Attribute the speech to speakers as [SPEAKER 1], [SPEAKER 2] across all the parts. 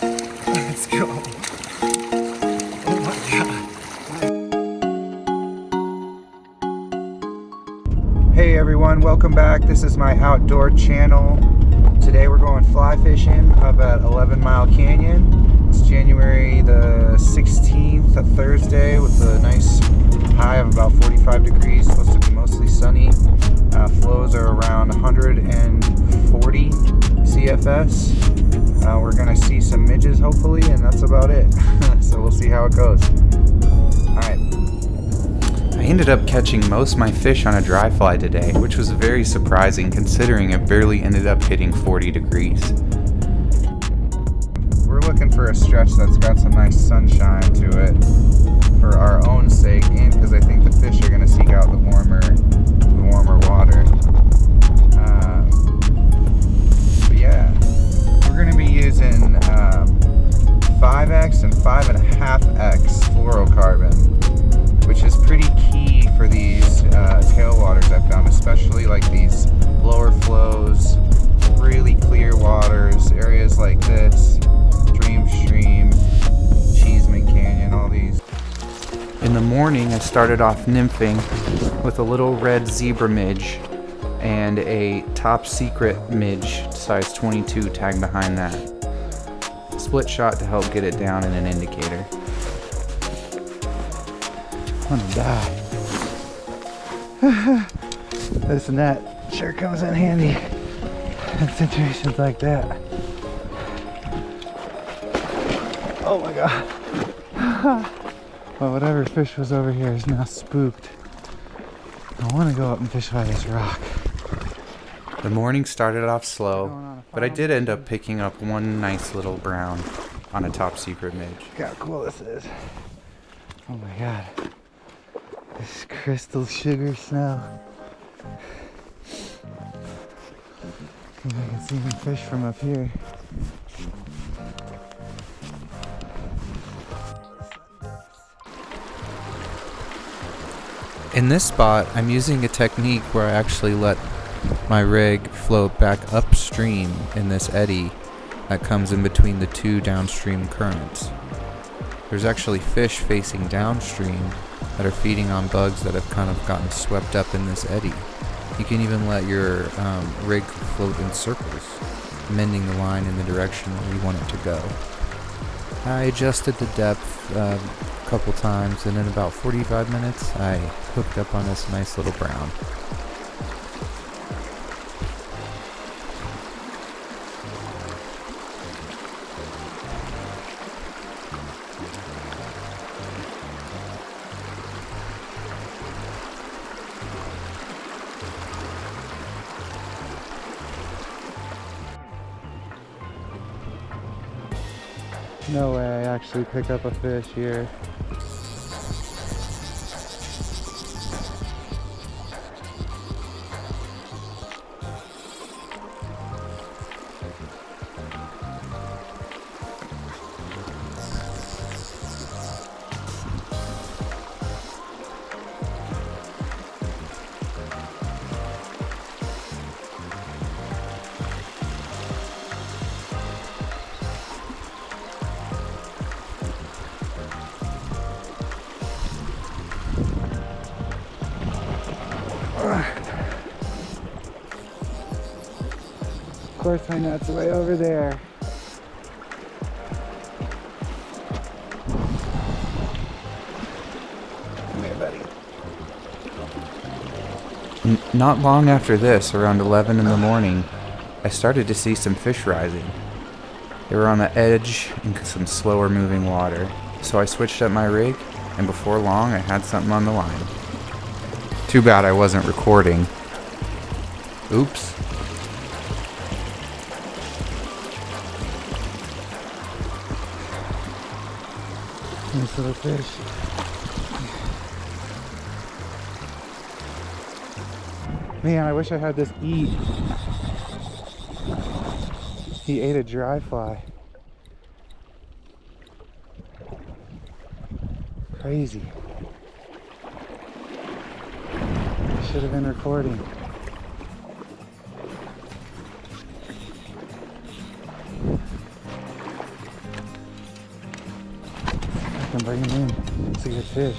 [SPEAKER 1] Let's go. Oh my God. Hey everyone, welcome back. This is my outdoor channel. Today we're going fly fishing up at 11-Mile Canyon. It's January the 16th, a Thursday, with a nice high of about 45 degrees. Supposed to be mostly sunny. Flows are around 140 CFS. We're gonna see some midges hopefully, and that's about it. So we'll see how it goes. Alright.
[SPEAKER 2] I ended up catching most of my fish on a dry fly today, which was very surprising considering it barely ended up hitting 40 degrees.
[SPEAKER 1] We're looking for a stretch that's got some nice sunshine to it for our own sake, and because I think the fish are going to seek out the warmer water. But yeah, we're going to be using 5X and 5.5X fluorocarbon, which is pretty key for these tailwaters I've found, especially like these lower flows, really clear waters, areas like this, Dream Stream, Cheeseman Canyon, all these.
[SPEAKER 2] In the morning, I started off nymphing with a little red zebra midge and a top secret midge size 22 tagged behind that. Split shot to help get it down in an indicator.
[SPEAKER 1] I'm gonna die. This and that sure comes in handy in situations like that. Oh my God. Well, whatever fish was over here is now spooked. I want to go up and fish by this rock.
[SPEAKER 2] The morning started off slow, but I did end up picking up one nice little brown on a top secret midge.
[SPEAKER 1] Look how cool this is. Oh my God. This crystal sugar snow. I can see some fish from up here.
[SPEAKER 2] In this spot, I'm using a technique where I actually let my rig float back upstream in this eddy that comes in between the two downstream currents. There's actually fish facing downstream that are feeding on bugs that have kind of gotten swept up in this eddy. You can even let your rig float in circles, mending the line in the direction where you want it to go. I adjusted the depth a couple times, and in about 45 minutes I hooked up on this nice little brown.
[SPEAKER 1] No way I actually pick up a fish here. Of course my net's way over there. Come here, buddy.
[SPEAKER 2] Not long after this, around 11 in the morning, I started to see some fish rising. They were on the edge in some slower moving water, so I switched up my rig, and before long I had something on the line. Too bad I wasn't recording. Oops.
[SPEAKER 1] Nice little fish. Man, I wish I had this eat. He ate a dry fly. Crazy. I should have been recording. him, bring him in. It's a good fish.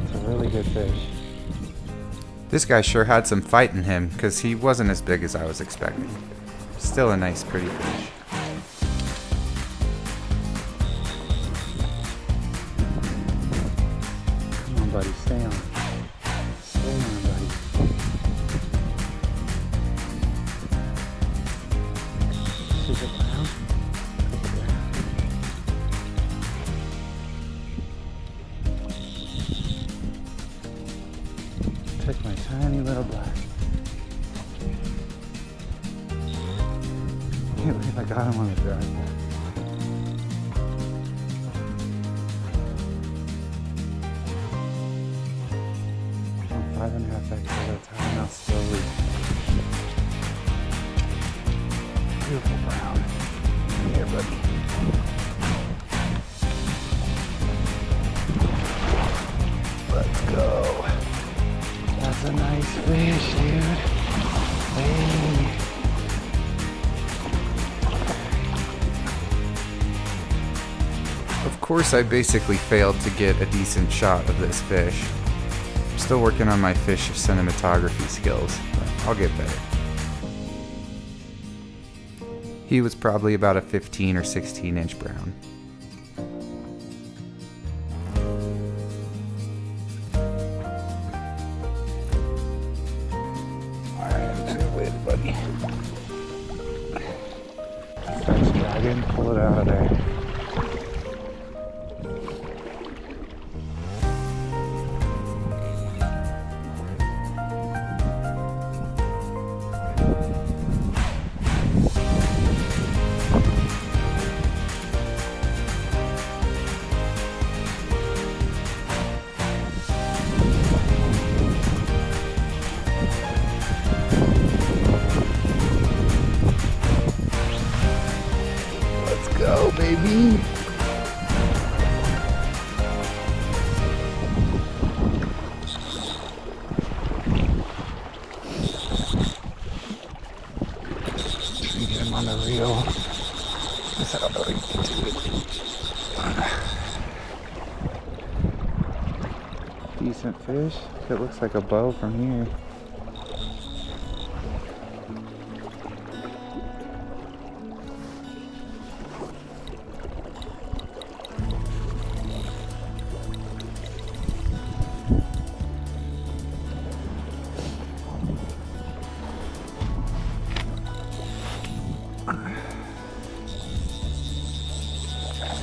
[SPEAKER 1] It's a really good fish. This guy sure had some fight in him because he wasn't as big as I was expecting. Still a nice, pretty fish. Come on, buddy, stay on. Stay on, buddy. Is it brown? Take my tiny little black. Can't believe I got him on the drive. 5.5 X at a time, now slowly. Beautiful brown. Here, buddy. Let's go. That's a nice fish, dude. Hey. Of course, I basically failed to get a decent shot of this fish. I'm still working on my fish cinematography skills, but I'll get better. He was probably about a 15 or 16 inch brown. Buddy. Starts dragging, pull it out of there. Go, baby. Get him on the reel. I don't know what you can do. Decent fish. It looks like a bow from here.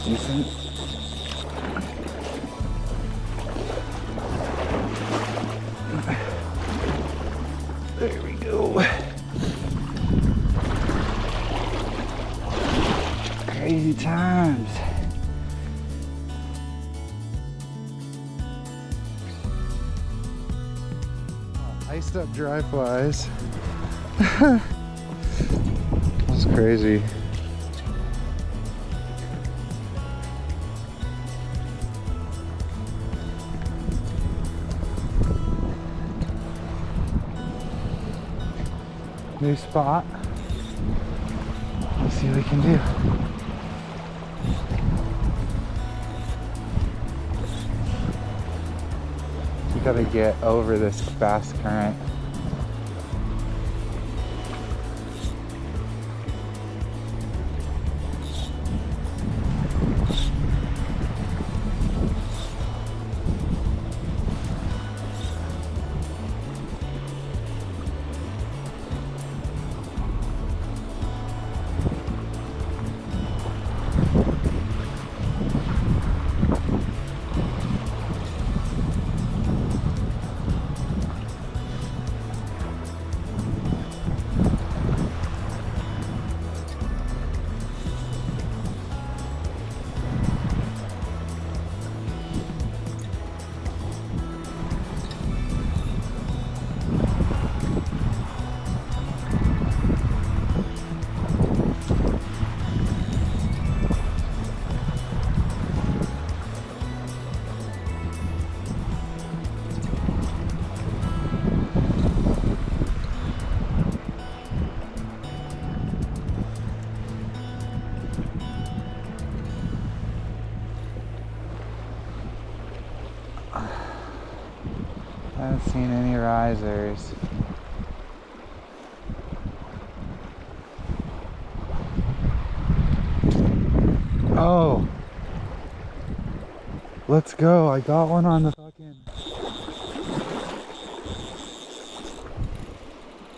[SPEAKER 1] Decent. There we go. Crazy times. Iced up dry flies. That's crazy. New spot. Let's see what we can do. We gotta get over this fast current. haven't seen any risers. Oh, let's go. I got one on the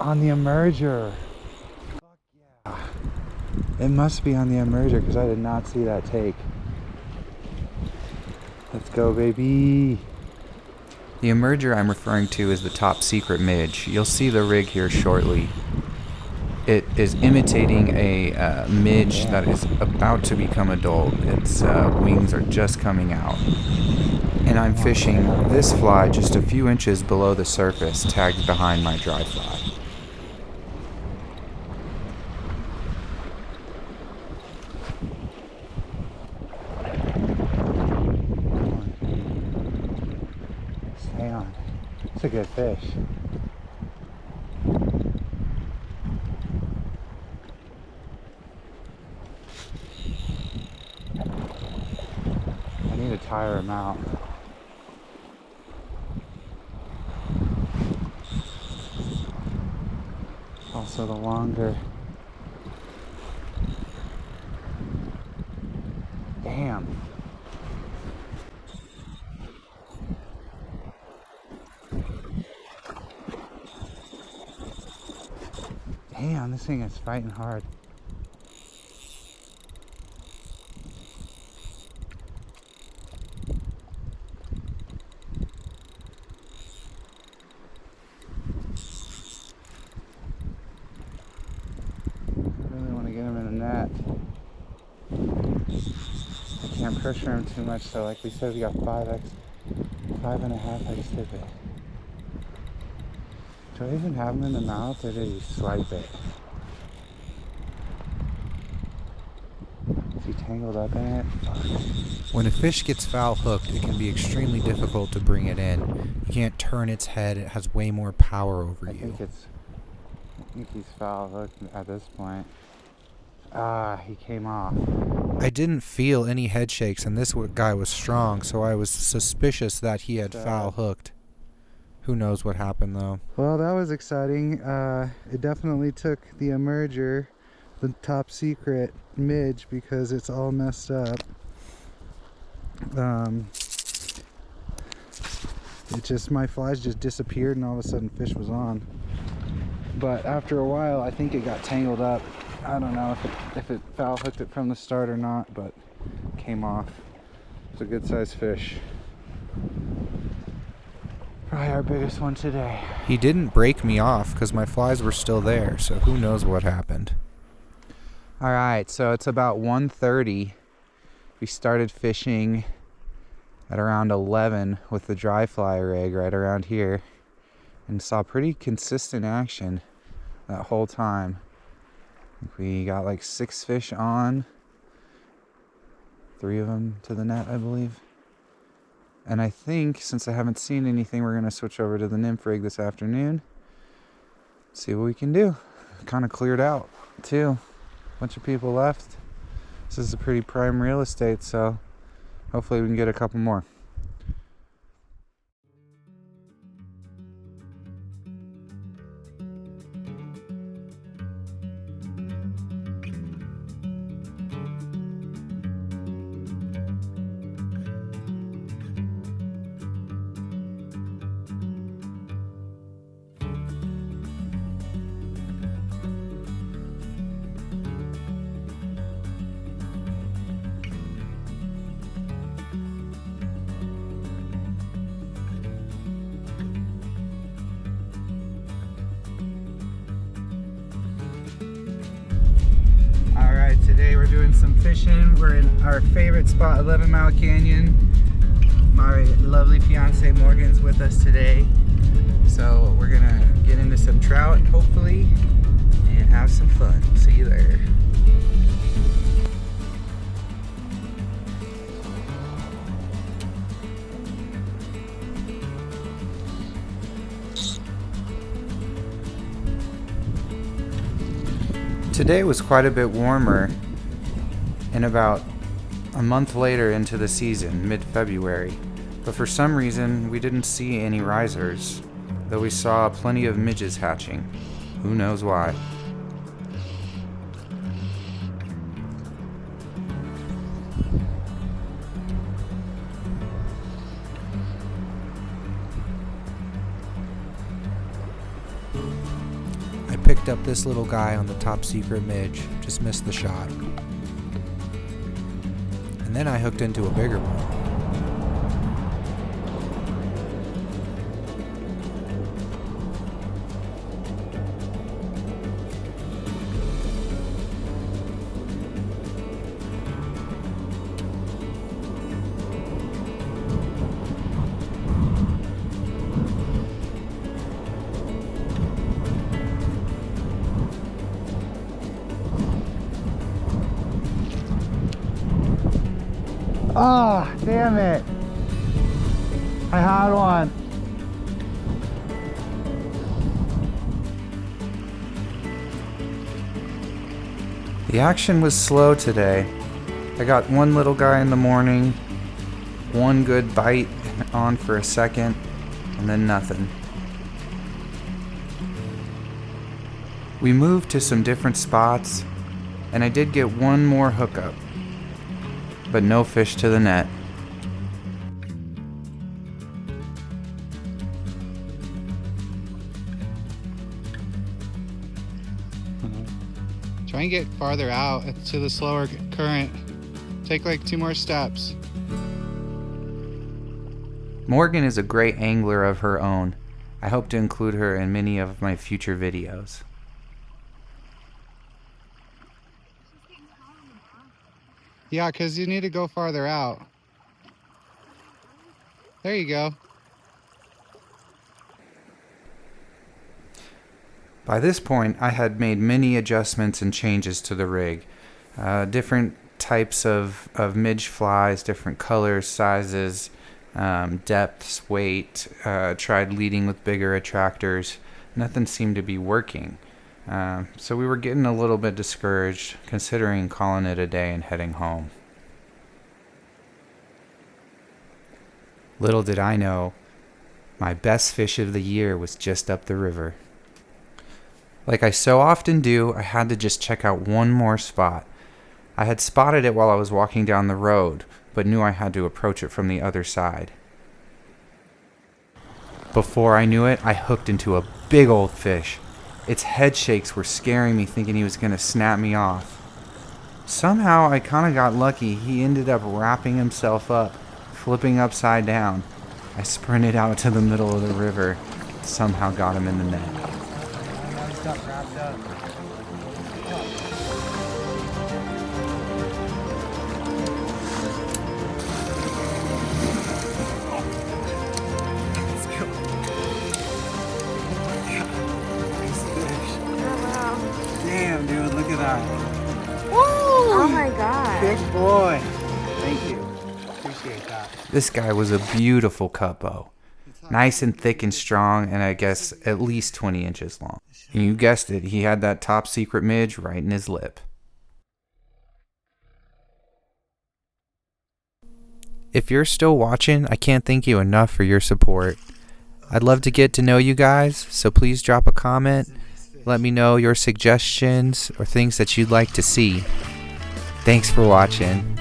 [SPEAKER 1] emerger. Fuck yeah. It must be on the emerger because I did not see that take. Let's go, baby.
[SPEAKER 2] The emerger I'm referring to is the top secret midge. You'll see the rig here shortly. It is imitating a midge that is about to become adult. Its wings are just coming out. And I'm fishing this fly just a few inches below the surface, tagged behind my dry fly.
[SPEAKER 1] Stay on. It's a good fish. I need to tire him out. Also the longer. Damn. Damn, this thing is fighting hard. I can't pressure him too much, so like we said, we got 5'5" tippet. Do I even have him in the mouth, or did he swipe it? Is he tangled up in it? Fuck.
[SPEAKER 2] When a fish gets foul hooked, it can be extremely difficult to bring it in. You can't turn its head, it has way more power over you.
[SPEAKER 1] I think he's foul hooked at this point. Ah, he came off.
[SPEAKER 2] I didn't feel any head shakes, and this guy was strong, so I was suspicious that he had foul hooked. Who knows what happened, though.
[SPEAKER 1] Well, that was exciting. It definitely took the emerger, the top secret midge, because it's all messed up. My flies just disappeared, and all of a sudden fish was on. But after a while, I think it got tangled up. I don't know if it foul hooked it from the start or not, but it came off. It's a good sized fish. Probably our biggest one today.
[SPEAKER 2] He didn't break me off because my flies were still there, so who knows what happened. Alright, so it's about 1:30. We started fishing at around 11 with the dry fly rig right around here, and saw pretty consistent action that whole time. We got like 6 fish on, 3 of them to the net, I believe. And I think, since I haven't seen anything, we're going to switch over to the nymph rig this afternoon. See what we can do. Kind of cleared out, too. Bunch of people left. This is a pretty prime real estate, so hopefully we can get a couple more. Today we're doing some fishing. We're in our favorite spot, 11-Mile Canyon. My lovely fiance Morgan's with us today. So we're gonna get into some trout, hopefully, and have some fun. See you there. Today was quite a bit warmer, and about a month later into the season, mid-February, But for some reason, we didn't see any risers, though we saw plenty of midges hatching. Who knows why? I picked up this little guy on the top secret midge, just missed the shot. And then I hooked into a bigger one.
[SPEAKER 1] Ah, oh, damn it. I had one.
[SPEAKER 2] The action was slow today. I got one little guy in the morning, one good bite on for a second, and then nothing. We moved to some different spots, and I did get one more hookup, but no fish to the net.
[SPEAKER 3] Try and get farther out to the slower current. Take like 2 more steps.
[SPEAKER 2] Morgan is a great angler of her own. I hope to include her in many of my future videos.
[SPEAKER 3] Yeah, because you need to go farther out. There you go.
[SPEAKER 2] By this point, I had made many adjustments and changes to the rig. Different types of midge flies, different colors, sizes, depths, weight. Tried leading with bigger attractors. Nothing seemed to be working. So we were getting a little bit discouraged, considering calling it a day and heading home. Little did I know, my best fish of the year was just up the river. Like I so often do, I had to just check out one more spot. I had spotted it while I was walking down the road, but knew I had to approach it from the other side. Before I knew it, I hooked into a big old fish. Its head shakes were scaring me, thinking he was going to snap me off. Somehow I kind of got lucky. He ended up wrapping himself up, flipping upside down. I sprinted out to the middle of the river, somehow got him in the net.
[SPEAKER 1] Got wrapped up. Let's go. Nice fish.
[SPEAKER 4] Oh, wow.
[SPEAKER 1] Damn, dude, look at that.
[SPEAKER 4] Woo! Oh my god.
[SPEAKER 1] Big boy. Thank you. Appreciate that.
[SPEAKER 2] This guy was a beautiful cupbo. Nice and thick and strong, and I guess at least 20 inches long. And you guessed it, he had that top secret midge right in his lip. If you're still watching, I can't thank you enough for your support. I'd love to get to know you guys, so please drop a comment. Let me know your suggestions or things that you'd like to see. Thanks for watching.